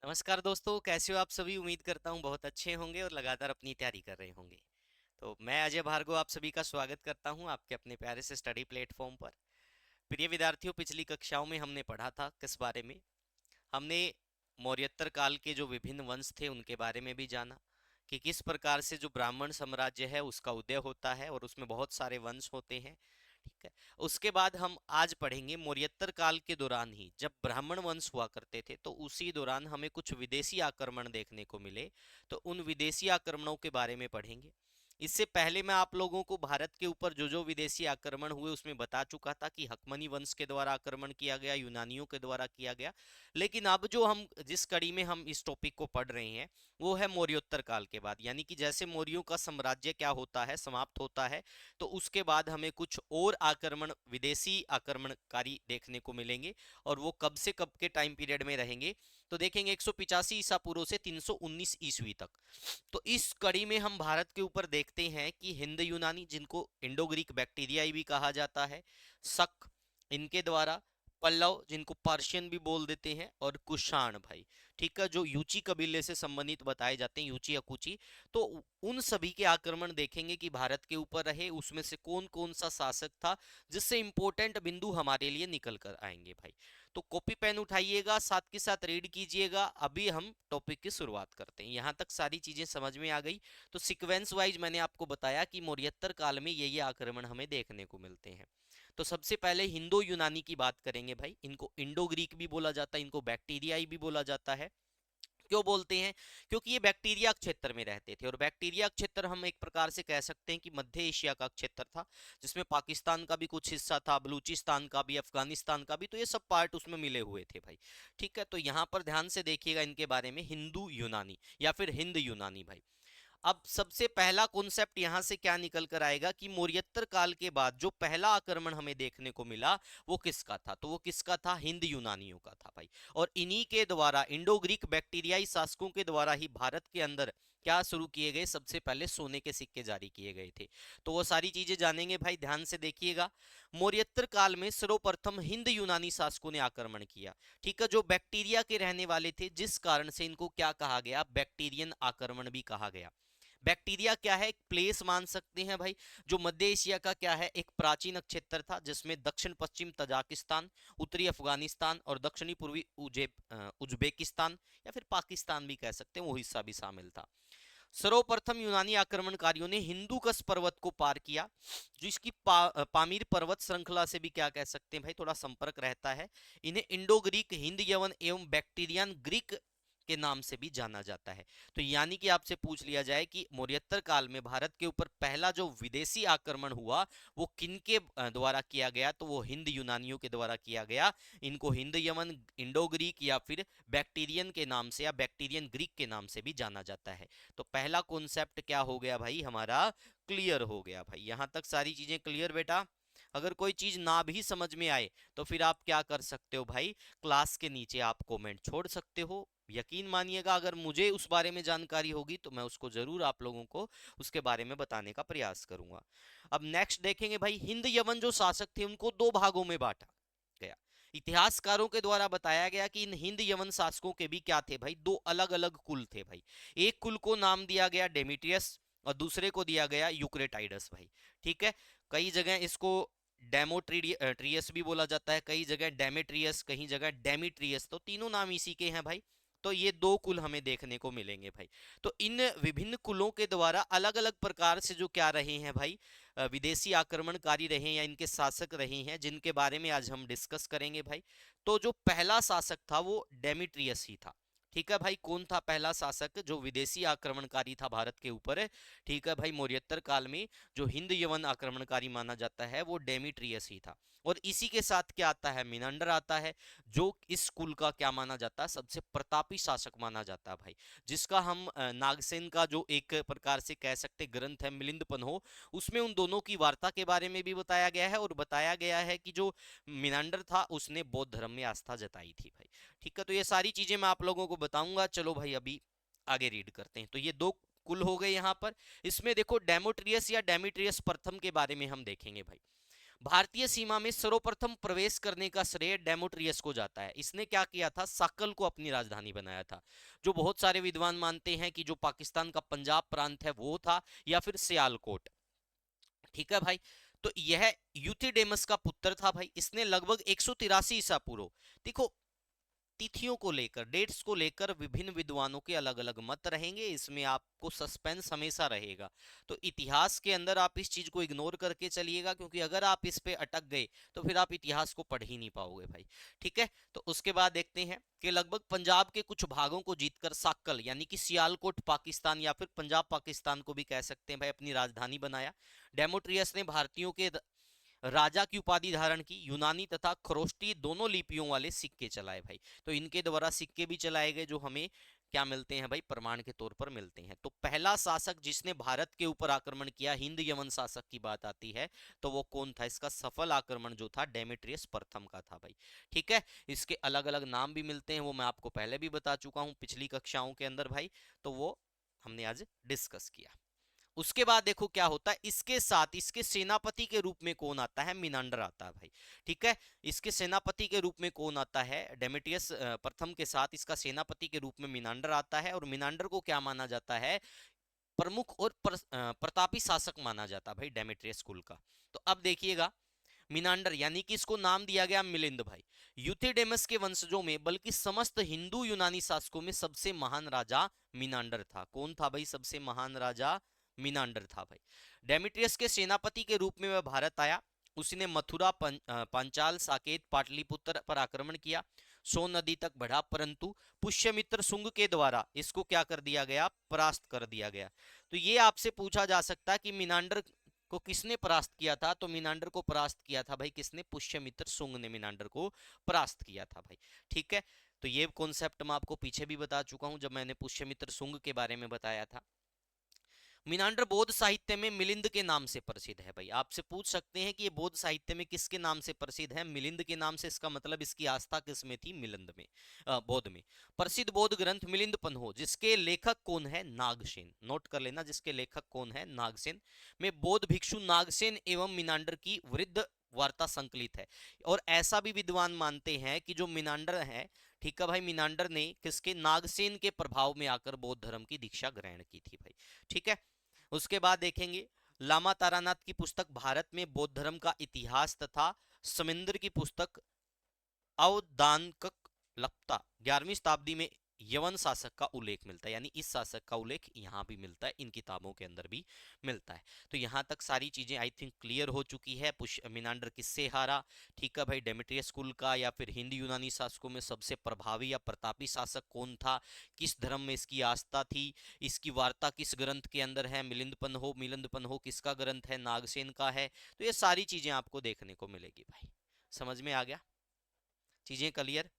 नमस्कार दोस्तों, कैसे हो आप सभी। उम्मीद करता हूँ बहुत अच्छे होंगे और लगातार अपनी तैयारी कर रहे होंगे। तो मैं अजय भार्गव आप सभी का स्वागत करता हूँ आपके अपने प्यारे से स्टडी प्लेटफॉर्म पर। प्रिय विद्यार्थियों, पिछली कक्षाओं में हमने पढ़ा था किस बारे में। हमने मौर्योत्तर काल के जो विभिन्न वंश थे उनके बारे में भी जाना कि किस प्रकार से जो ब्राह्मण साम्राज्य है उसका उदय होता है और उसमें बहुत सारे वंश होते हैं। ठीक है। उसके बाद हम आज पढ़ेंगे मौर्योत्तर काल के दौरान ही जब ब्राह्मण वंश हुआ करते थे तो उसी दौरान हमें कुछ विदेशी आक्रमण देखने को मिले। तो उन विदेशी आक्रमणों के बारे में पढ़ेंगे। इससे पहले मैं आप लोगों को भारत के ऊपर जो जो विदेशी आक्रमण हुए उसमें बता चुका था कि हकमनी वंश के द्वारा आक्रमण किया गया, यूनानियों के द्वारा किया गया। लेकिन अब जो हम जिस कड़ी में हम इस टॉपिक को पढ़ रहे हैं वो है मौर्योत्तर काल के बाद, यानी कि जैसे मौर्यों का साम्राज्य क्या होता है, समाप्त होता है, तो उसके बाद हमें कुछ और आक्रमण, विदेशी आक्रमणकारी देखने को मिलेंगे। और वो कब से कब के टाइम पीरियड में रहेंगे तो देखेंगे 185 ईसा पूर्व से 319 ईस्वी तक। तो इस कड़ी में हम भारत के ऊपर देखते हैं कि हिंद यूनानी, जिनको इंडो ग्रीक बैक्टीरियाई भी कहा जाता है, शक इनके द्वारा, पल्लव जिनको पर्शियन भी बोल देते हैं, और कुषाण भाई, ठीक है, जो यूची कबीले से संबंधित बताए जाते हैं, यूची अकुची। तो उन सभी के आक्रमण देखेंगे कि भारत के ऊपर रहे, उसमें से कौन कौन सा शासक था, जिससे इंपॉर्टेंट बिंदु हमारे लिए निकल कर आएंगे भाई। तो कॉपी पेन उठाइएगा, साथ के साथ रीड कीजिएगा। अभी हम टॉपिक की शुरुआत करते हैं। यहाँ तक सारी चीजें समझ में आ गई। तो सीक्वेंस वाइज मैंने आपको बताया कि मौर्योत्तर काल में ये आक्रमण हमें देखने को मिलते हैं। तो सबसे पहले हिंदो यूनानी की बात करेंगे भाई। इनको इंडो ग्रीक भी बोला जाता है, इनको बैक्टीरियाई भी बोला जाता है। क्यों बोलते हैं? क्योंकि ये बैक्टीरिया क्षेत्र में रहते थे, और बैक्टीरिया क्षेत्र हम एक प्रकार से कह सकते हैं कि मध्य एशिया का क्षेत्र था, जिसमें पाकिस्तान का भी कुछ हिस्सा था, बलूचिस्तान का भी, अफगानिस्तान का भी, तो ये सब पार्ट उसमें मिले हुए थे भाई। ठीक है, तो यहाँ पर ध्यान से देखिएगा इनके बारे में, हिंदू यूनानी या फिर हिंद यूनानी भाई। अब सबसे पहला कॉन्सेप्ट यहां से क्या निकल कर आएगा कि मौर्योत्तर काल के बाद जो पहला आक्रमण हमें देखने को मिला वो किसका था? तो वो किसका था? हिंद यूनानियों का था भाई। और इन्हीं के द्वारा, इंडो ग्रीक बैक्टीरियाई शासकों के द्वारा ही भारत के अंदर क्या शुरू किए गए? सबसे पहले सोने के सिक्के जारी किए गए थे। तो वो सारी चीजें जानेंगे भाई, ध्यान से देखिएगा। मौर्योत्तर काल में सर्वप्रथम हिंद यूनानी शासकों ने आक्रमण किया। ठीक है, जो बैक्टीरिया के रहने वाले थे, जिस कारण से इनको क्या कहा गया? बैक्टीरियन आक्रमण भी कहा गया। बैक्टीरिया क्या है? एक प्लेस मान सकते हैं भाई, जो मध्य एशिया का क्या है, एक प्राचीन क्षेत्र था, जिसमें दक्षिण पश्चिम तजाकिस्तान, उत्तरी अफगानिस्तान और दक्षिणी पूर्वी उज्बेकिस्तान या फिर पाकिस्तान भी कह सकते हैं, वो हिस्सा भी शामिल था। सर्वप्रथम यूनानी आक्रमणकारियों ने हिंदूकश पर्वत को पार किया, जो इसकी पामीर पर्वत श्रृंखला से भी क्या कह सकते हैं भाई, थोड़ा संपर्क रहता है। इन्हें इंडो ग्रीक, हिंद यवन एवं बैक्टीरियन ग्रीक के नाम से भी जाना जाता है। तो यानी कि आपसे पूछ लिया जाए कि मौर्योत्तर काल में भारत के ऊपर पहला जो विदेशी आक्रमण हुआ वो किनके द्वारा किया गया? तो वो हिंद यूनानियों के द्वारा किया गया। इनको हिंद यमन, इंडो ग्रीक या फिर बैक्टीरियन के नाम से या बैक्टीरियन ग्रीक के नाम से भी जाना जाता है। तो पहला कॉन्सेप्ट क्या हो गया भाई हमारा? क्लियर हो गया भाई। यहां तक सारी चीजें क्लियर बेटा? अगर कोई चीज ना भी समझ में आए तो फिर आप क्या कर सकते हो भाई, क्लास के नीचे आप कमेंट छोड़ सकते हो। यकीन मानिएगा, अगर मुझे उस बारे में जानकारी होगी तो मैं उसको जरूर आप लोगों को उसके बारे में बताने का प्रयास करूंगा। अब नेक्स्ट देखेंगे भाई, हिंद यवन जो शासक थे उनको दो भागों में बांटा गया। इतिहासकारों के द्वारा बताया गया कि इन हिंद यवन शासकों के भी क्या थे भाई? दो अलग अलग कुल थे भाई। एक कुल को नाम दिया गया डेमिट्रियस और दूसरे को दिया गया यूक्रेटाइडस भाई। ठीक है, कई जगह इसको डेमोट्रियस भी बोला जाता है, कई जगह डेमेट्रियस, कहीं जगह डेमिट्रियस, तो तीनों नाम इसी के हैं भाई। तो ये दो कुल हमें देखने को मिलेंगे भाई। तो इन विभिन्न कुलों के द्वारा अलग अलग प्रकार से जो क्या रहे हैं भाई, विदेशी आक्रमणकारी रहे हैं या इनके शासक रहे हैं, जिनके बारे में आज हम डिस्कस करेंगे भाई। तो जो पहला शासक था वो डेमिट्रियस ही था। ठीक है भाई, कौन था पहला शासक जो विदेशी आक्रमणकारी था भारत के ऊपर? ठीक है भाई, मौर्योत्तर काल में जो हिंद यवन आक्रमणकारी माना जाता है वो डेमिट्रियस ही था। और इसी के साथ क्या आता है? मिनांडर आता है, जो इस कुल का क्या माना जाता है? सबसे प्रतापी शासक माना जाता है भाई। जिसका हम नागसेन का जो एक प्रकार से कह सकते ग्रंथ है मिलिंद पन्हो, उसमें उन दोनों की वार्ता के बारे में भी बताया गया है, और बताया गया है कि जो मिनांडर था उसने बौद्ध धर्म में आस्था जताई थी भाई। ठीक है, तो ये सारी चीजें मैं आप लोगों को बताऊंगा। चलो भाई अभी आगे रीड करते हैं। तो ये दो कुल हो गए यहाँ पर। इसमें देखो डेमोट्रियस या डेमिट्रियस प्रथम के बारे में हम देखेंगे भाई। भारतीय सीमा में सर्वप्रथम प्रवेश करने का श्रेय डेमोट्रियस को जाता है। इसने क्या किया था, साक्कल को अपनी राजधानी बनाया था, जो बहुत सारे विद्वान मानते हैं कि जो पाकिस्तान का पंजाब प्रांत है वो था, या फिर सियालकोट। ठीक है भाई। तो यह यूथिडेमस का पुत्र था भाई। इसने लगभग 183 ईसा पूर्व, देखो तिथियों को लेकर, डेट्स को लेकर विभिन्न विद्वानों के अलग अलग मत रहेंगे, इसमें आपको सस्पेंस हमेशा रहेगा। तो इतिहास के अंदर आप इस चीज को इग्नोर करके चलिएगा, क्योंकि अगर आप इस पे अटक गए तो फिर आप इतिहास को पढ़ ही नहीं पाओगे भाई। ठीक है। तो उसके बाद देखते हैं कि लगभग पंजाब के कुछ भागों को जीतकर साक्कल यानी कि सियालकोट पाकिस्तान या फिर पंजाब पाकिस्तान को भी कह सकते हैं भाई, अपनी राजधानी बनाया। डेमोट्रियस ने भारतीयों के राजा की उपाधि धारण की, यूनानी तथा खरोष्टी दोनों लिपियों वाले सिक्के चलाए भाई। तो इनके द्वारा सिक्के भी चलाए गए, जो हमें क्या मिलते हैं भाई, प्रमाण के तौर पर मिलते हैं। तो पहला शासक जिसने भारत के ऊपर आक्रमण किया, हिंद यवन शासक की बात आती है, तो वो कौन था? इसका सफल आक्रमण जो था डेमेट्रियस प्रथम का था भाई। ठीक है। इसके अलग अलग नाम भी मिलते हैं, वो मैं आपको पहले भी बता चुका हूं पिछली कक्षाओं के अंदर भाई, तो वो हमने आज डिस्कस किया। उसके बाद देखो क्या होता है, इसके साथ इसके सेनापति के रूप में कौन आता है? मिनांडर आता है भाई। ठीक है। इसके सेनापति के रूप में कौन आता है? डेमेट्रियस प्रथम के साथ इसका सेनापति के रूप में मिनांडर आता है, और मिनांडर को क्या माना जाता है? प्रमुख और प्रतापी शासक माना जाता है भाई डेमेट्रियस कुल का। तो अब देखिएगा, मिनांडर यानी कि इसको नाम दिया गया मिलिंद भाई, यूथिडेमस के वंशजों में बल्कि समस्त हिंदू यूनानी शासकों में सबसे महान राजा मिनांडर था। कौन था भाई सबसे महान राजा? मिनांडर था भाई। डेमेट्रियस के सेनापति के रूप में वह भारत आया। उसने मथुरा, पांचाल, साकेत, पाटलिपुत्र पर आक्रमण किया, सोन नदी तक बढ़ा, परंतु पुष्यमित्र शुंग के द्वारा इसको क्या कर दिया गया? परास्त कर दिया गया। तो ये आपसे पूछा जा सकता है कि मिनांडर को किसने परास्त किया था? तो मिनांडर को परास्त किया था भाई किसने? पुष्यमित्र शुंग ने मिनांडर को परास्त किया था भाई। ठीक है। तो ये कॉन्सेप्ट मैं आपको पीछे भी बता चुका हूं, जब मैंने पुष्यमित्र शुंग के बारे में बताया था। मिनांडर बौद्ध साहित्य में मिलिंद के नाम से प्रसिद्ध है भाई। आपसे पूछ सकते हैं कि ये बौद्ध साहित्य में किसके नाम से प्रसिद्ध है? मिलिंद के नाम से। इसका मतलब इसकी आस्था किस में थी? मिलिंद में, बौद्ध में। प्रसिद्ध बौद्ध ग्रंथ मिलिंद पन्हो, जिसके लेखक कौन है? नागसेन। नोट कर लेना, जिसके लेखक कौन है? नागसेन। में बौद्ध भिक्षु नागसेन एवं मिनांडर की वृद्ध वार्ता संकलित है। और ऐसा भी विद्वान मानते हैं कि जो मिनांडर है, ठीक है भाई, मिनांडर ने किसके? नागसेन के प्रभाव में आकर बौद्ध धर्म की दीक्षा ग्रहण की थी भाई। ठीक है। उसके बाद देखेंगे लामा तारानाथ की पुस्तक भारत में बौद्ध धर्म का इतिहास तथा समिंदर की पुस्तक अवदानकक लप्ता 11वीं शताब्दी में यवन शासक का उल्लेख मिलता है, यानी इस शासक का उल्लेख यहाँ भी मिलता है, इन किताबों के अंदर भी मिलता है। तो यहाँ तक सारी चीजें आई थिंक क्लियर हो चुकी है। मिनांडर किससे हारा? ठीक है भाई, डेमेट्रियस कुल का या फिर हिंद यूनानी शासकों में सबसे प्रभावी या प्रतापी शासक कौन था? किस धर्म में इसकी आस्था थी? इसकी वार्ता किस ग्रंथ के अंदर है? मिलिंद पन्हो किसका ग्रंथ है? नागसेन का है। तो ये सारी चीजें आपको देखने को मिलेगी भाई। समझ में आ गया? चीजें क्लियर?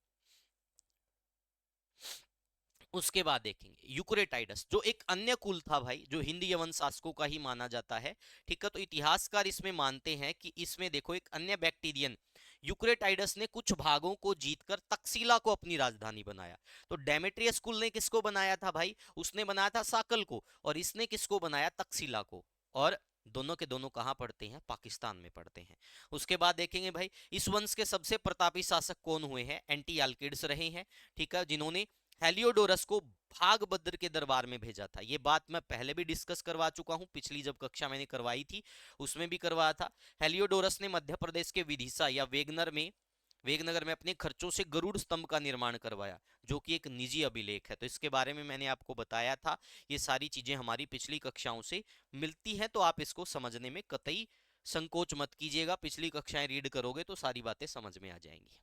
उसके बाद देखेंगे यूक्रेटाइडस, जो एक अन्य कुल था भाई, जो हिंद यवन शासकों का ही माना जाता है। ठीक है। तो इतिहासकार इसमें मानते हैं कि इसमें देखो एक अन्य बैक्टीरियन यूक्रेटाइडस ने कुछ भागों को जीतकर तक्षशिला को अपनी राजधानी बनाया। तो डेमेट्रियस कुल ने किसको बनाया था भाई? उसने बनाया था साकल को, और इसने किसको बनाया? तक्षशिला को। और दोनों के दोनों कहां पढ़ते हैं? पाकिस्तान में पढ़ते हैं। उसके बाद देखेंगे भाई, इस वंश के सबसे प्रतापी शासक कौन हुए हैं? एंटीआल्किड्स रहे हैं। ठीक है। जिन्होंने हेलियोडोरस को भागभद्र के दरबार में भेजा था। ये बात मैं पहले भी डिस्कस करवा चुका हूं, पिछली जब कक्षा मैंने करवाई थी उसमें भी करवाया था। हेलियोडोरस ने मध्य प्रदेश के विदिशा या वेगनगर में अपने खर्चों से गरुड़ स्तंभ का निर्माण करवाया, जो कि एक निजी अभिलेख है। तो इसके बारे में मैंने आपको बताया था। ये सारी चीजें हमारी पिछली कक्षाओं से मिलती हैं, तो आप इसको समझने में कतई संकोच मत कीजिएगा। पिछली कक्षाएं रीड करोगे तो सारी बातें समझ में आ जाएंगी।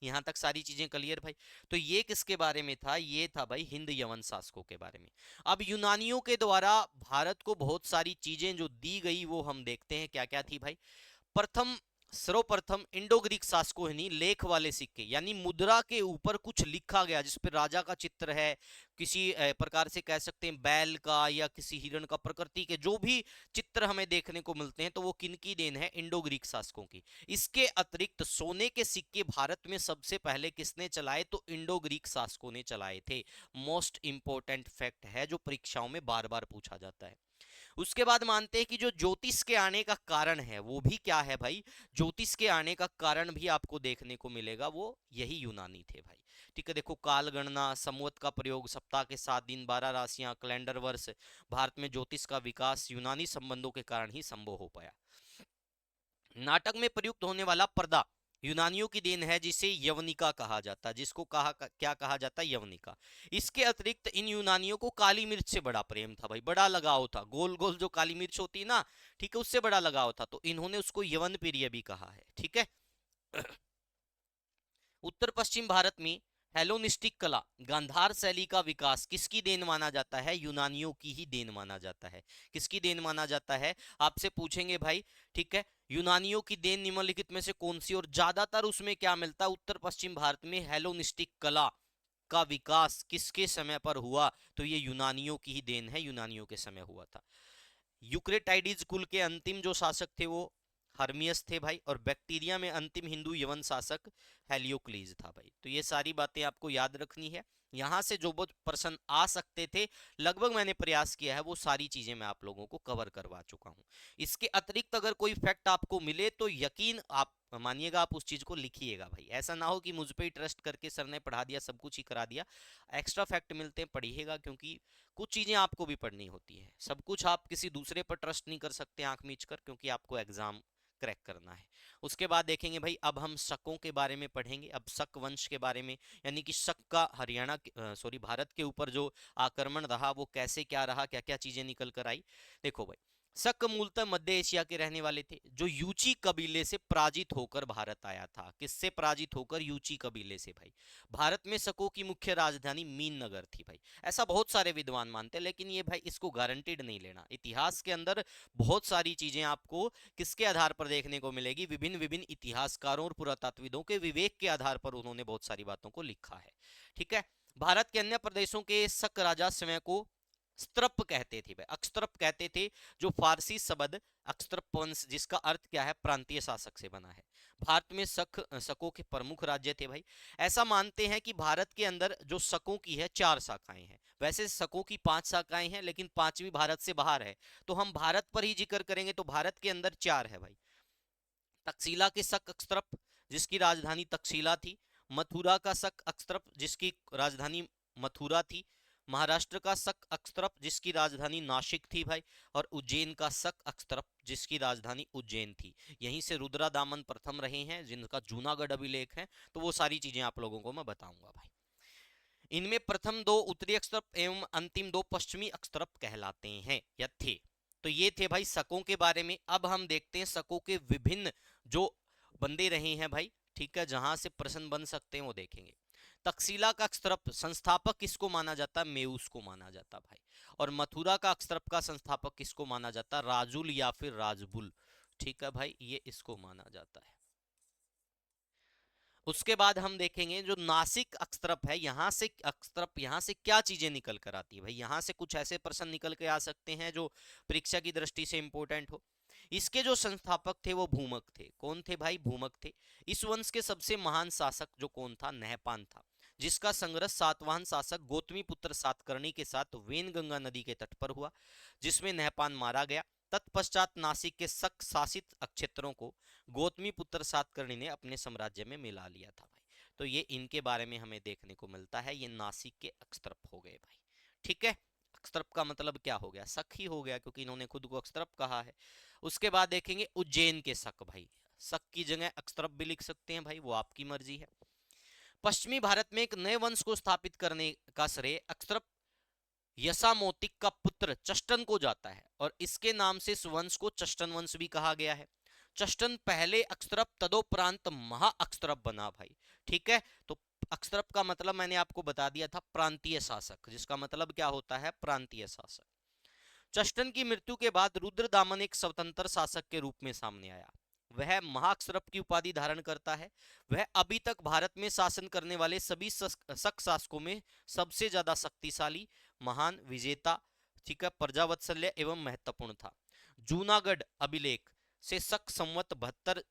यहां तक सारी चीजें क्लियर भाई? तो ये किसके बारे में था? ये था भाई हिंद यवन शासकों के बारे में। अब यूनानियों के द्वारा भारत को बहुत सारी चीजें जो दी गई वो हम देखते हैं क्या क्या थी भाई। प्रथम, सर्वप्रथम इंडो ग्रीक शासकों ने लेख वाले सिक्के यानी मुद्रा के ऊपर कुछ लिखा गया, जिस पर राजा का चित्र है, किसी प्रकार से कह सकते हैं बैल का या किसी हिरण का, प्रकृति के जो भी चित्र हमें देखने को मिलते हैं, तो वो किनकी देन है? इंडो ग्रीक शासकों की। इसके अतिरिक्त सोने के सिक्के भारत में सबसे पहले किसने चलाए? तो इंडो ग्रीक शासकों ने चलाए थे। मोस्ट इंपोर्टेंट फैक्ट है जो परीक्षाओं में बार बार पूछा जाता है। उसके बाद मानते हैं कि जो ज्योतिष के आने का कारण है वो भी क्या है भाई, ज्योतिष के आने का कारण भी आपको देखने को मिलेगा वो यही यूनानी थे भाई। ठीक है, देखो काल गणना, संवत का प्रयोग, सप्ताह के 7 दिन, 12 राशियां, कैलेंडर वर्ष, भारत में ज्योतिष का विकास यूनानी संबंधों के कारण ही संभव हो पाया। नाटक में प्रयुक्त होने वाला पर्दा यूनानियों की देन है, जिसे यवनिका कहा जाता है, जिसको क्या कहा जाता है, यवनिका। इसके अतिरिक्त इन यूनानियों को काली मिर्च से बड़ा प्रेम था भाई, बड़ा लगाव था, गोल गोल जो काली मिर्च होती है ना, ठीक है, उससे बड़ा लगाव था, तो इन्होंने उसको यवन प्रिय भी कहा है। ठीक है। उत्तर पश्चिम भारत में हेलोनिस्टिक कला, गांधार शैली का विकास किसकी देन माना जाता है, यूनानियों की ही देन माना जाता है। किसकी देन माना जाता है, आपसे पूछेंगे भाई। ठीक है, यूनानियों की देन निम्नलिखित में से कौन सी, और ज्यादातर उसमें क्या मिलता है, उत्तर पश्चिम भारत में हेलोनिस्टिक कला का विकास किसके समय पर हुआ, तो ये यूनानियों की ही देन है, यूनानियों के समय हुआ था। यूक्रेटाइडिस कुल के अंतिम जो शासक थे वो हर्मियस थे भाई, और बैक्टीरिया में अंतिम हिंदू यवन शासक हेलियोक्लीज था भाई। तो ये सारी बातें आपको याद रखनी है। यहाँ से जो बहुत प्रश्न आ सकते थे, लगभग मैंने प्रयास किया है वो सारी चीजें मैं आप लोगों को कवर करवा चुका हूँ। इसके अतिरिक्त अगर कोई फैक्ट आपको मिले तो यकीन आप मानिएगा, आप उस चीज को लिखिएगा भाई, ऐसा ना हो कि मुझ पे ही ट्रस्ट करके सर ने पढ़ा दिया, सब कुछ ही करा दिया। एक्स्ट्रा फैक्ट मिलते हैं, पढ़िएगा, क्योंकि कुछ चीजें आपको भी पढ़नी होती है। सब कुछ आप किसी दूसरे पर ट्रस्ट नहीं कर सकते आंख मीच कर, क्योंकि आपको एग्जाम क्रैक करना है। उसके बाद देखेंगे भाई, अब हम शकों के बारे में पढ़ेंगे, अब शक वंश के बारे में, यानी कि शक का हरियाणा सॉरी भारत के ऊपर जो आक्रमण रहा वो कैसे क्या रहा, क्या क्या चीजें निकल कर आई। देखो भाई, शक मूलतः मध्य एशिया के रहने वाले थे, जो यूची कबीले से पराजित होकर भारत आया था। किससे पराजित होकर, यूची कबीले से भाई। भारत में शकों की मुख्य राजधानी मीन नगर थी भाई, ऐसा बहुत सारे विद्वान मानते हैं, लेकिन ये भाई इसको गारंटीड नहीं लेना। इतिहास के अंदर बहुत सारी चीजें आपको किसके आधार पर देखने को मिलेगी, विभिन्न विभिन्न इतिहासकारों और पुरातत्वविदों के विवेक के आधार पर उन्होंने बहुत सारी बातों को लिखा है। ठीक है। भारत के अन्य प्रदेशों के शक राजा स्वयं को स्त्रप कहते थे भाई, अक्षत्रप कहते थे, जो फारसी शब्द अक्षत्रप वंश, जिसका अर्थ क्या है, प्रांतीय शासक से बना है। भारत में शकों के प्रमुख राज्य थे भाई। ऐसा मानते हैं कि भारत के अंदर जो शकों की है 4 शाखाएं हैं, वैसे शकों की 5 शाखाएं हैं, लेकिन 5वीं भारत से बाहर है, तो हम भारत पर ही जिक्र करेंगे, तो भारत के अंदर 4 है भाई। तक्षशिला के शक अक्षत्रप, जिसकी राजधानी तक्षशिला थी। मथुरा का शक अक्षत्रप, जिसकी राजधानी मथुरा थी। महाराष्ट्र का शक अक्षत्रप, जिसकी राजधानी नासिक थी भाई। और उज्जैन का शक अक्षत्रप, जिसकी राजधानी उज्जैन थी। यहीं से रुद्रादामन प्रथम रहे हैं, जिनका जूनागढ़ अभिलेख है, तो वो सारी चीजें आप लोगों को मैं बताऊंगा भाई। इनमें प्रथम 2 उत्तरी अक्षत्रप एवं अंतिम 2 पश्चिमी अक्षत्रप कहलाते हैं या थे। तो ये थे भाई शकों के बारे में। अब हम देखते हैं शकों के विभिन्न जो बंदे रहे हैं भाई, ठीक है, जहां से प्रश्न बन सकते हैं वो देखेंगे। तक्षशिला का अक्षत्रप संस्थापक किसको माना जाता है, मेउस को माना जाता भाई। और मथुरा का अक्षत्रप का संस्थापक किसको माना जाता है, राजुल या फिर राजबुल। ठीक है भाई, ये इसको माना जाता है। उसके बाद हम देखेंगे जो नासिक अक्षत्रप है, यहां से अक्षत्रप, यहां से क्या चीजें निकल कर आती है भाई, यहां से कुछ ऐसे प्रश्न निकल के आ सकते हैं जो परीक्षा की दृष्टि से इंपॉर्टेंट हो। इसके जो संस्थापक थे वो भूमक थे। कौन थे भाई, भूमक थे। इस वंश के सबसे महान शासक जो कौन था, नहपान था, जिसका संघर्ष सातवाहन शासक गौतमी पुत्र सातकर्णी के साथ वेनगंगा नदी के तट पर हुआ, जिसमें नहपान मारा गया। तत्पश्चात नासिक के शक शासित क्षेत्रों को गौतमी पुत्र सातकर्णी ने अपने साम्राज्य में मिला लिया था भाई। तो ये इनके बारे में हमें देखने को मिलता है, ये नासिक के अक्षत्रप हो गए भाई। ठीक है, अक्षत्रप का मतलब क्या हो गया, शक ही हो गया, क्योंकि इन्होंने खुद को अक्षत्रप कहा है। उसके बाद देखेंगे उज्जैन के शक भाई, शक की जगह अक्षत्रप भी लिख सकते हैं भाई, वो आपकी मर्जी है। पश्चिमी भारत में एक नए वंश को स्थापित करने का श्रेय अक्षत्रप यसामोतिक का पुत्र चष्टन को जाता है, और इसके नाम से इस वंश को चष्टन वंश भी कहा गया है। चष्टन पहले अक्षत्रप तदोपरांत महा अक्षत्रप बना भाई। ठीक है, तो अक्षत्रप का मतलब मैंने आपको बता दिया था, प्रांतीय शासक, जिसका मतलब क्या होता है, प्रांतीय शासक। चष्टन की मृत्यु के बाद रुद्रदामन एक स्वतंत्र शासक के रूप में सामने आया। वह महाक्षत्रप की उपाधि धारण करता है। वह अभी तक भारत में शासन करने वाले सभी शक शासकों में सबसे ज्यादा शक्तिशाली, महान, विजेता, ठीक है, प्रजावत्सल्य एवं महत्वपूर्ण था। जूनागढ़ अभिलेख से शक संवत 72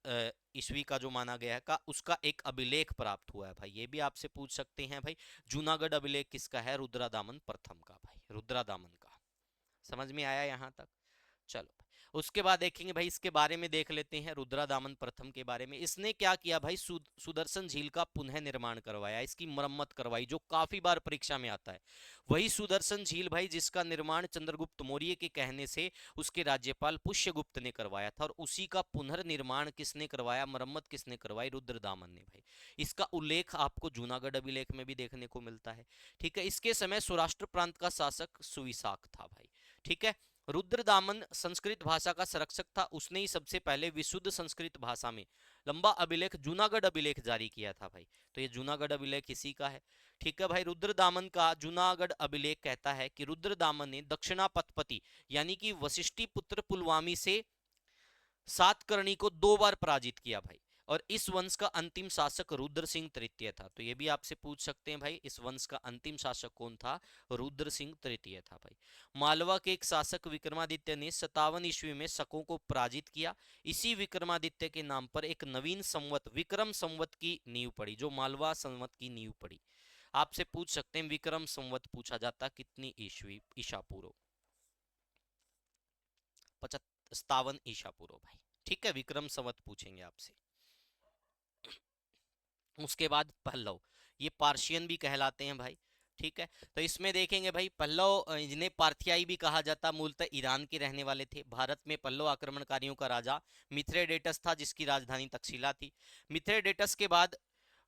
ईस्वी का जो माना गया है का उसका एक अभिलेख प्राप्त हुआ है भाई। ये भी आपसे पूछ सकते हैं भाई, जूनागढ़ अभिलेख किसका है, रुद्रादामन प्रथम का भाई, रुद्रादामन का। समझ में आया यहां तक। चलो उसके बाद देखेंगे भाई, इसके बारे में देख लेते हैं रुद्रदामन प्रथम के बारे में। इसने क्या किया भाई, सुदर्शन झील का पुनः निर्माण करवाया, इसकी मरम्मत करवाई, जो काफी बार परीक्षा में आता है। वही सुदर्शन झील भाई जिसका निर्माण चंद्रगुप्त मौर्य के कहने से उसके राज्यपाल पुष्यगुप्त ने करवाया था, और उसी का पुनर्निर्माण किसने करवाया, मरम्मत किसने करवाई, रुद्रदामन ने भाई। इसका उल्लेख आपको जूनागढ़ अभिलेख में भी देखने को मिलता है। ठीक है, इसके समय सौराष्ट्र प्रांत का शासक सुविशाख था भाई। ठीक है, रुद्रदामन संस्कृत भाषा का संरक्षक था, उसने ही सबसे पहले विशुद्ध संस्कृत भाषा में लंबा अभिलेख जूनागढ़ अभिलेख जारी किया था भाई। तो ये जूनागढ़ अभिलेख इसी का है। ठीक है भाई, रुद्रदामन का जूनागढ़ अभिलेख कहता है कि रुद्रदामन ने दक्षिणापतपति यानी कि वशिष्ठी पुत्र पुलवामी से सातकर्णी को 2 बार पराजित किया भाई। और इस वंश का अंतिम शासक रुद्र सिंह तृतीय था। तो ये भी आपसे पूछ सकते हैं भाई, इस वंश का अंतिम शासक कौन था, रुद्र सिंह तृतीय था भाई। मालवा के एक शासक विक्रमादित्य ने 57 ईस्वी में शकों को पराजित किया। इसी विक्रमादित्य के नाम पर एक नवीन संवत विक्रम संवत की नींव पड़ी, जो मालवा संवत की नींव पड़ी। आपसे पूछ सकते हैं विक्रम संवत पूछा जाता कितनी ईस्वी, ईसा पूर्व, 57 ईसा पूर्व भाई। ठीक है, विक्रम संवत पूछेंगे आपसे। उसके बाद पल्लव, ये पार्शियन भी कहलाते हैं भाई। ठीक है, तो इसमें देखेंगे भाई पल्लव जिन्हें पार्थियाई भी कहा जाता, मूलतः ईरान के रहने वाले थे। भारत में पल्लव आक्रमणकारियों का राजा मिथ्रेडेटस था, जिसकी राजधानी तक्षशिला थी। मिथ्रेडेटस के बाद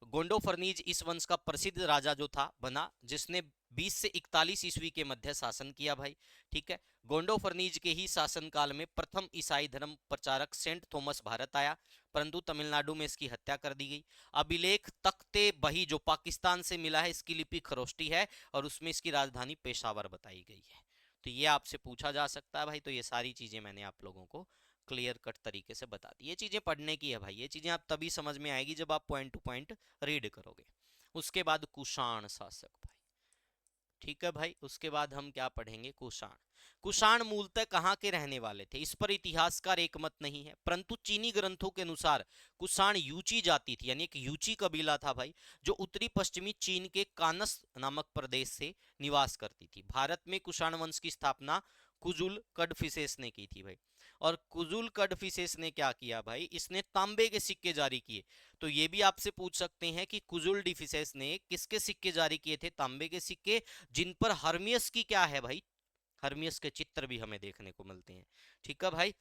गोंडोफर्नीज इस वंश का प्रसिद्ध राजा जो था बना, जिसने 20 से 41 ईस्वी के मध्य शासन किया भाई। ठीक है, गोंडोफर्नीज के ही शासनकाल में प्रथम ईसाई धर्म प्रचारक सेंट थॉमस भारत आया, परंतु तमिलनाडु में इसकी हत्या कर दी गई। अभिलेख तख्ते बही जो पाकिस्तान से मिला है, इसकी लिपि खरोष्टी है और उसमें इसकी राजधानी पेशावर बताई गई है। तो ये आपसे पूछा जा सकता है भाई। तो ये सारी चीजें मैंने आप लोगों को क्लियर कट तरीके से बता दी। ये चीजें पढ़ने की है भाई, ये चीजें आप तभी समझ में आएगी जब आप पॉइंट टू पॉइंट रीड करोगे। उसके बाद कुषाण शासक भाई। ठीक है भाई, उसके बाद हम क्या पढ़ेंगे, कुषाण। कुषाण मूलतः कहाँ के रहने वाले थे, इस पर इतिहासकार एक मत नहीं है, परंतु चीनी ग्रंथों के अनुसार कुषाण यूची जाति थी, यानी एक यूची कबीला था भाई, जो उत्तरी पश्चिमी चीन के कानस नामक प्रदेश से निवास करती थी। भारत में कुषाण वंश की स्थापना कुजुल कड़फिसेस ने की थी भाई। और कुजुल कड़फिसेस ने क्या किया भाई, इसने तांबे के सिक्के जारी किए। तो ये भी आपसे पूछ सकते हैं कि कुजुल डिफिसेस ने किसके सिक्के जारी किए थे, तांबे के सिक्के, जिन पर हर्मियस की क्या है भाई, हर्मियस के चित्र भी हमें देखने को मिलते हैं। ठीक है भाई,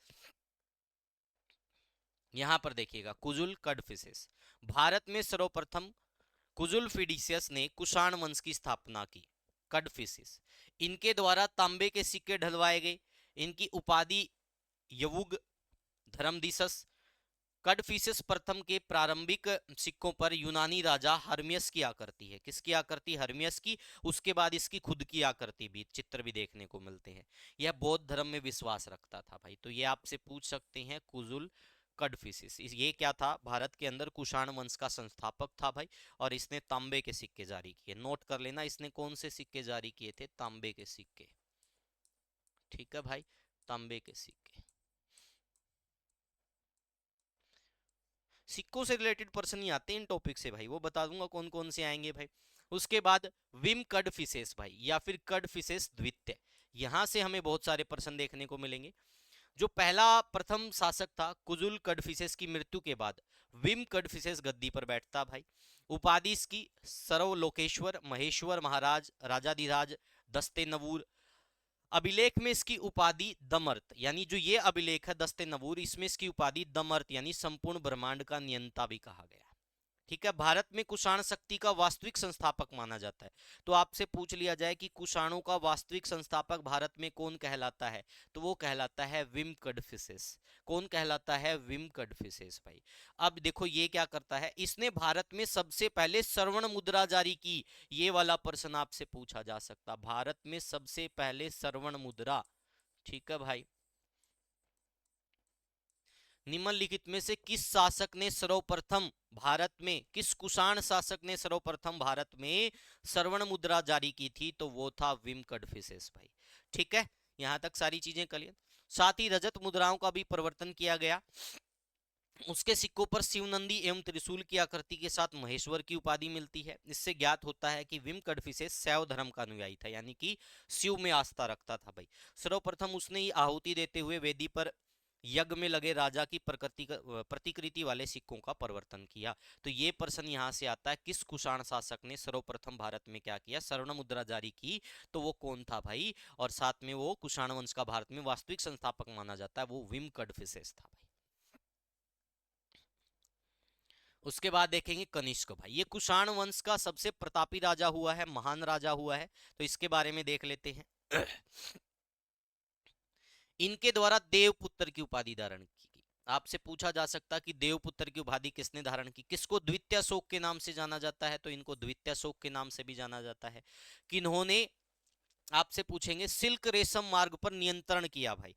यहां पर देखिएगा कुजुल कड़फिसेस। भारत में सर्वप्रथम कुजुल फिडिसियस ने कुषाण वंश की स्थापना की। कड़फिसेस, इनके द्वारा तांबे के सिक्के ढलवाए गए। इनकी उपाधि यवुग धर्मदिसस। कड़फिसेस प्रथम के प्रारंभिक सिक्कों पर यूनानी राजा हर्मियस की आकृति है। किसकी आकृति, हर्मियस की। उसके बाद इसकी खुद की आकृति भी, चित्र भी देखने को मिलते हैं। यह बौद्ध धर्म में विश्वास रखता था भाई। तो ये आपसे पूछ सकते हैं कुजुल कड़फिसेस, ये क्या था, भारत के अंदर कुषाण वंश का संस्थापक था भाई। और इसने तांबे के सिक्के जारी किए। नोट कर लेना, इसने कौन से सिक्के जारी किए थे, तांबे के सिक्के। ठीक है भाई, तांबे के सिक्के। सिक्कों से रिलेटेड पर्सन ही आते हैं इन टॉपिक से भाई, वो बता दूंगा कौन कौन से आएंगे भाई। उसके बाद विम कड़फिसेस भाई, या फिर कड़फिसेस द्वितीय, यहां से हमें बहुत सारे पर्सन देखने को मिलेंगे। जो पहला प्रथम शासक था कुजुल कड़फिसेस की मृत्यु के बाद विम कड़फिसेस गद्दी पर बैठता भाई। उपाधि इसकी सर्वलोकेश्वर, महेश्वर महाराज, राजाधिराज, दस्ते नवूर। अभिलेख में इसकी उपाधि दमर्त, यानी जो ये अभिलेख है दस्ते नवूर, इसमें इसकी उपाधि दमर्त यानी संपूर्ण ब्रह्मांड का नियंता भी कहा गया। ठीक है, भारत में कुषाण शक्ति का वास्तविक संस्थापक माना जाता है। तो आपसे पूछ लिया जाए कि कुषाणों का वास्तविक संस्थापक भारत में कौन कहलाता है, तो वो कहलाता है विम कड़फिसेस। कौन कहलाता है, विम कड़फिसेस भाई। अब देखो ये क्या करता है, इसने भारत में सबसे पहले स्वर्ण मुद्रा जारी की। ये वाला प्रश्न आपसे पूछा जा सकता, भारत में सबसे पहले स्वर्ण मुद्रा। ठीक है भाई, निम्नलिखित में से किस शासक ने सर्वप्रथम भारत में, किस कुषाण शासक ने सर्वप्रथम भारत में स्वर्ण मुद्रा जारी की थी, तो वो था विम कड़फिसेस भाई। ठीक है, यहां तक सारी चीजें क्लियर। साथ ही रजत मुद्राओं का भी प्रवर्तन किया गया। उसके सिक्कों पर शिवनंदी एवं त्रिशूल की आकृति के साथ महेश्वर की उपाधि मिलती है। इससे ज्ञात होता है कि विम कड़फिसेस शैव धर्म का अनुयायी था, यानी कि शिव में आस्था रखता था भाई। सर्वप्रथम उसने ही आहुति देते हुए वेदी पर यज्ञ में लगे राजा की प्रतिकृति वाले सिक्कों का परिवर्तन किया। तो ये प्रश्न यहाँ से आता है, किस कुषाण शासक ने सर्वप्रथम भारत में क्या किया, स्वर्ण मुद्रा जारी की, तो वो कौन था भाई। और साथ में वो कुषाण वंश का भारत में वास्तविक संस्थापक माना जाता है, वो विम कड़फिसेस था भाई। उसके बाद देखेंगे कनिष्क भाई, ये कुषाण वंश का सबसे प्रतापी राजा हुआ है, महान राजा हुआ है। तो इसके बारे में देख लेते हैं। इनके द्वारा देवपुत्र की उपाधि धारण की गई। आपसे पूछा जा सकता कि देवपुत्र की उपाधि किसने धारण की, किसको द्वितीय शोक के नाम से जाना जाता है, तो इनको द्वितीय शोक के नाम से भी जाना जाता है। किन्होंने, आपसे पूछेंगे, सिल्क रेशम मार्ग पर नियंत्रण किया भाई।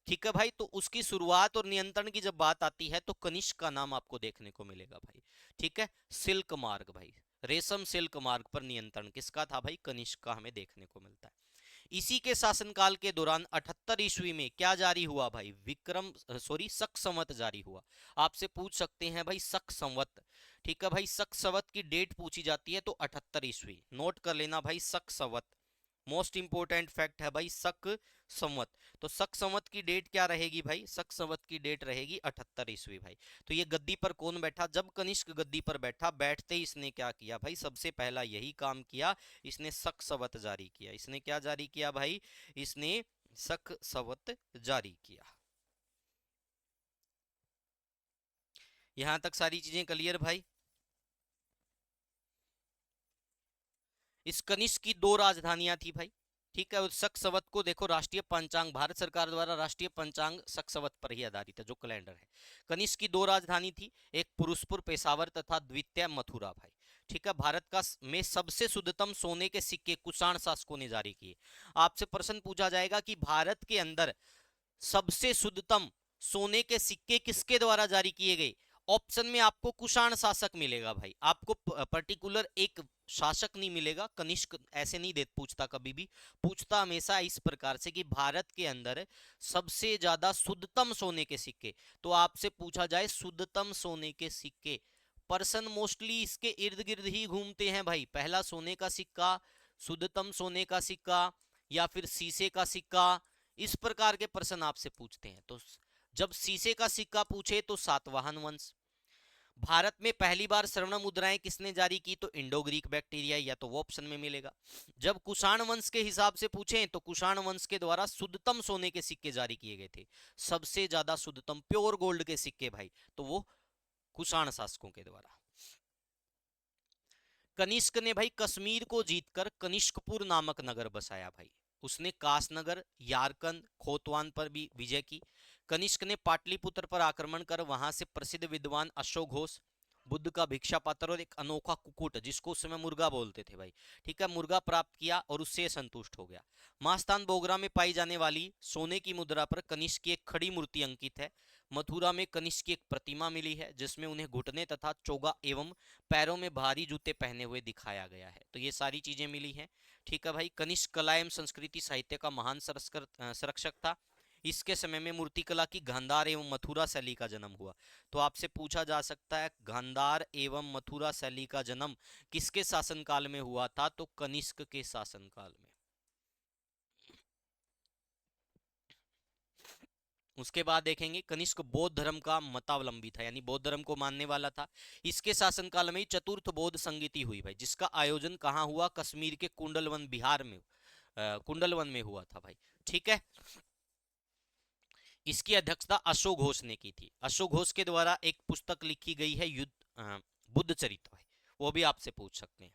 ठीक है भाई, तो उसकी शुरुआत और नियंत्रण की जब बात आती है तो कनिष्क का नाम आपको देखने को मिलेगा भाई। ठीक है, सिल्क मार्ग भाई, रेशम सिल्क मार्ग पर नियंत्रण किसका था भाई, कनिष्क का हमें देखने को मिलता है। इसी के शासनकाल के दौरान 78 ईस्वी में क्या जारी हुआ भाई, शक संवत जारी हुआ। आपसे पूछ सकते हैं भाई शक संवत। ठीक है भाई, शक संवत की डेट पूछी जाती है तो 78 ईस्वी, नोट कर लेना भाई, शक संवत मोस्ट इंपोर्टेंट फैक्ट है भाई, शक संवत। तो शक संवत की डेट क्या रहेगी भाई, शक संवत की डेट रहेगी 78 ईस्वी भाई। तो ये गद्दी पर कौन बैठा, जब कनिष्क गद्दी पर बैठा, बैठते ही इसने क्या किया भाई, सबसे पहला यही काम किया, इसने शक संवत जारी किया। इसने क्या जारी किया भाई, इसने शक संवत जारी किया। यहां तक सारी चीजें क्लियर भाई। इस कनिष्क की दो राजधानियां थी भाई। ठीक है, उस शक संवत को देखो, राष्ट्रीय पंचांग, भारत सरकार द्वारा राष्ट्रीय पंचांग शक संवत पर ही आधारित है, जो कैलेंडर है। कनिष्क की दो राजधानी थी, एक पुरुषपुर पेशावर तथा द्वितीय मथुरा भाई। ठीक है, भारत का में सबसे शुद्धतम सोने के सिक्के कुषाण शासकों ने जारी किए। आपसे प्रश्न पूछा जाएगा कि भारत के अंदर सबसे शुद्धतम सोने के सिक्के किसके द्वारा जारी किए गए। ऑप्शन में आपको कुषाण शासक मिलेगा भाई, आपको पर्टिकुलर एक शासक नहीं मिलेगा। कनिष्क ऐसे नहीं दे पूछता, कभी भी पूछता हमेशा इस प्रकार से कि भारत के अंदर सबसे ज्यादा शुद्धतम सोने के सिक्के। तो आपसे पूछा जाए शुद्धतम सोने के सिक्के, पर्सन मोस्टली इसके इर्द गिर्द ही घूमते हैं भाई। पहला सोने का सिक्का, शुद्धतम सोने का सिक्का, या फिर शीशे का सिक्का, इस प्रकार के प्रश्न आपसे पूछते हैं। तो जब शीशे का सिक्का पूछे तो सातवाहन वंश। भारत में पहली बार स्वर्ण मुद्राएं किसने जारी की, तो इंडो ग्रीक बैक्टीरिया, या तो वो ऑप्शन में मिलेगा। जब कुषाण वंश के हिसाब से पूछें तो कुषाण वंश के द्वारा शुद्धतम सोने के सिक्के जारी किए गए थे, सबसे ज्यादा शुद्धतम प्योर गोल्ड के सिक्के भाई, तो वो कुषाण शासकों के द्वारा। कनिष्क ने भाई कश्मीर को जीतकर कनिष्कपुर नामक नगर बसाया भाई। उसने कासनगर, यारकंद, खोतवान पर भी विजय की। कनिष्क ने पाटलिपुत्र पर आक्रमण कर वहां से प्रसिद्ध विद्वान अशोक घोष, बुद्ध का भिक्षा पात्र और एक अनोखा कुकुट, जिसको उस समय मुर्गा बोलते थे भाई, ठीक है, मुर्गा प्राप्त किया और उससे संतुष्ट हो गया। महास्थान बोगरा में पाई जाने वाली सोने की मुद्रा पर कनिष्क की एक खड़ी मूर्ति अंकित है। मथुरा में कनिष्क की एक प्रतिमा मिली है जिसमें उन्हें घुटने तथा चोगा एवं पैरों में भारी जूते पहने हुए दिखाया गया है। तो ये सारी चीजें मिली हैं। ठीक है भाई, कनिष्क कला एवं संस्कृति साहित्य का महान संरक्षक था। इसके समय में मूर्तिकला की गांधार एवं मथुरा शैली का जन्म हुआ। तो आपसे पूछा जा सकता है गांधार एवं मथुरा शैली का जन्म किसके शासनकाल में हुआ था, तो कनिष्क के शासनकाल में। उसके बाद देखेंगे कनिष्क बौद्ध धर्म का मतावलंबी था, यानी बौद्ध धर्म को मानने वाला था। इसके शासनकाल में ही चतुर्थ बौद्ध संगीति हुई भाई, जिसका आयोजन कहाँ हुआ, कश्मीर के कुंडलवन, बिहार में, कुंडलवन में हुआ था भाई। ठीक है, इसकी अध्यक्षता अशोक घोष ने की थी। अशोक घोष के द्वारा एक पुस्तक लिखी गई है, बुद्ध चरित्र भाई, वो भी आपसे पूछ सकते हैं।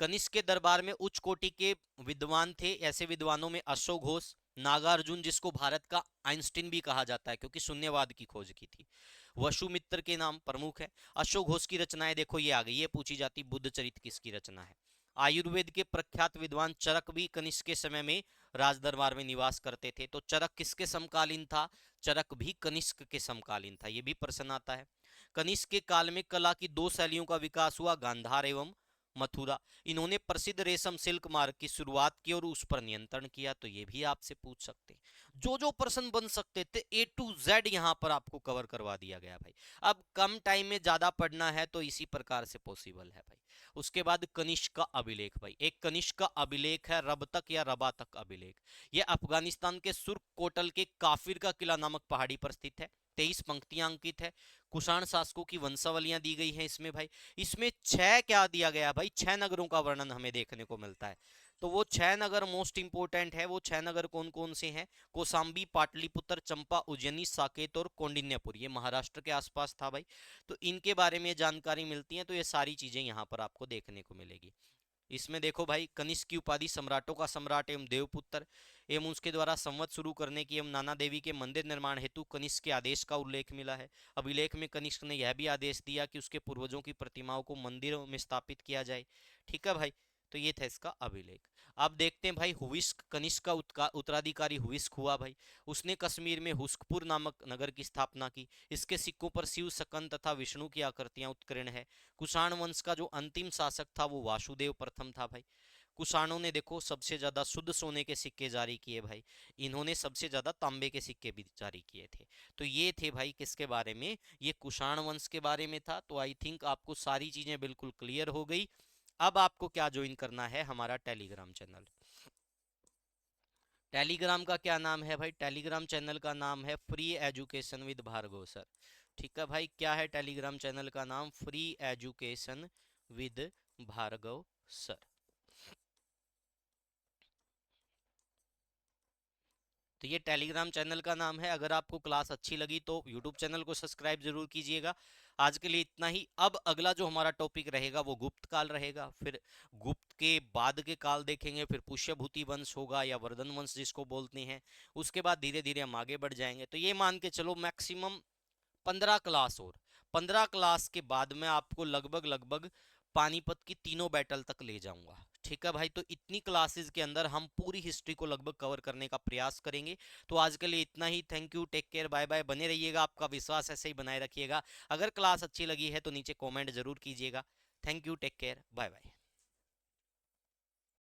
कनिष्क के दरबार में उच्च कोटि के विद्वान थे, ऐसे विद्वानों में अशोक घोष, नागार्जुन, जिसको भारत का आइंस्टीन भी कहा जाता है क्योंकि शून्यवाद की खोज की थी, वसुमित्र के नाम प्रमुख है। अशोक घोष की रचनाएं देखो ये आ गई, ये पूछी जाती बुद्ध चरित्र किसकी रचना है। आयुर्वेद के प्रख्यात विद्वान चरक भी कनिष्क के समय में राजदरबार में निवास करते थे। तो चरक किसके समकालीन था, चरक भी कनिष्क के समकालीन था, ये भी प्रश्न आता है। कनिष्क के काल में कला की दो शैलियों का विकास हुआ, गांधार एवं मथुरा। इन्होंने प्रसिद्ध रेशम सिल्क मार्ग की शुरुआत की और उस पर नियंत्रण किया, तो ये भी आपसे पूछ सकते हैं। जो जो प्रश्न बन सकते थे A to Z यहाँ पर आपको कवर करवा दिया गया भाई। अब कम टाइम में ज्यादा पढ़ना है तो इसी प्रकार से पॉसिबल है भाई। उसके बाद कनिष्क का अभिलेख भाई, एक कनिष्क का अभिलेख है रब तक या रबा तक अभिलेख। यह अफगानिस्तान के सुर्ख कोटल के काफिर का किला नामक पहाड़ी पर स्थित है। 23 पंक्तियां अंकित है। कुषाण शासकों की वंशावलियां दी गई हैं इसमें भाई। इसमें 6 क्या दिया गया भाई, 6 नगरों का वर्णन हमें देखने को मिलता है। तो वो 6 नगर मोस्ट इंपोर्टेंट है। वो 6 नगर कौन कौन से हैं? कौसाम्बी, पाटलिपुत्र, चंपा, उज्जैनी, साकेत और कौंडिन्यपुर। ये महाराष्ट्र के आसपास था भाई। तो इनके बारे में जानकारी मिलती है। तो ये सारी चीजें यहाँ पर आपको देखने को मिलेगी। इसमें देखो भाई, कनिष्क की उपाधि सम्राटों का सम्राट एवं देवपुत्र एवं उसके द्वारा संवत शुरू करने की एवं नाना देवी के मंदिर निर्माण हेतु कनिष्क के आदेश का उल्लेख मिला है। अभिलेख में कनिष्क ने यह भी आदेश दिया कि उसके पूर्वजों की प्रतिमाओं को मंदिरों में स्थापित किया जाए। ठीक है भाई। तो ये था इसका अभिलेख। अब देखते हैं भाई, हुविस्क कनिष्क का उत्तराधिकारी हुविस्क हुआ भाई। उसने कश्मीर में हुस्कपुर नामक नगर की स्थापना की। इसके सिक्कों पर शिव, सकन तथा विष्णु की आकृतियां उत्कीर्ण है। कुषाण वंश का जो अंतिम शासक था वो वासुदेव प्रथम था भाई। कुषाणों ने देखो सबसे ज्यादा शुद्ध सोने के सिक्के जारी किए भाई। इन्होंने सबसे ज्यादा तांबे के सिक्के भी जारी किए थे। तो ये थे भाई किसके बारे में, ये कुषाण वंश के बारे में था। तो आई थिंक आपको सारी चीजें बिल्कुल क्लियर हो गई। अब आपको क्या ज्वाइन करना है, हमारा टेलीग्राम चैनल। टेलीग्राम का क्या नाम है भाई? टेलीग्राम चैनल का नाम है free education with Bhargav sir. ठीक है भाई, क्या है टेलीग्राम चैनल का नाम? Free education with Bhargav sir. तो ये टेलीग्राम चैनल का नाम है। अगर आपको क्लास अच्छी लगी तो यूट्यूब चैनल को सब्सक्राइब जरूर कीजिएगा। आज के लिए इतना ही। अब अगला जो हमारा टॉपिक रहेगा वो गुप्त काल रहेगा। फिर गुप्त के बाद के काल देखेंगे, फिर पुष्यभूति वंश होगा या वर्धन वंश जिसको बोलते हैं। उसके बाद धीरे धीरे हम आगे बढ़ जाएंगे। तो ये मान के चलो मैक्सिमम 15 क्लास और 15 क्लास के बाद मैं आपको लगभग लगभग पानीपत की तीनों बैटल तक ले जाऊंगा। ठीक है भाई। तो इतनी क्लासेस के अंदर हम पूरी हिस्ट्री को लगभग कवर करने का प्रयास करेंगे। तो आज के लिए इतना ही। Thank you, take care, bye bye. बने रहिएगा, आपका विश्वास ऐसे ही बनाए रखिएगा। अगर क्लास अच्छी लगी है तो नीचे कमेंट जरूर कीजिएगा। Thank you, take care, bye bye.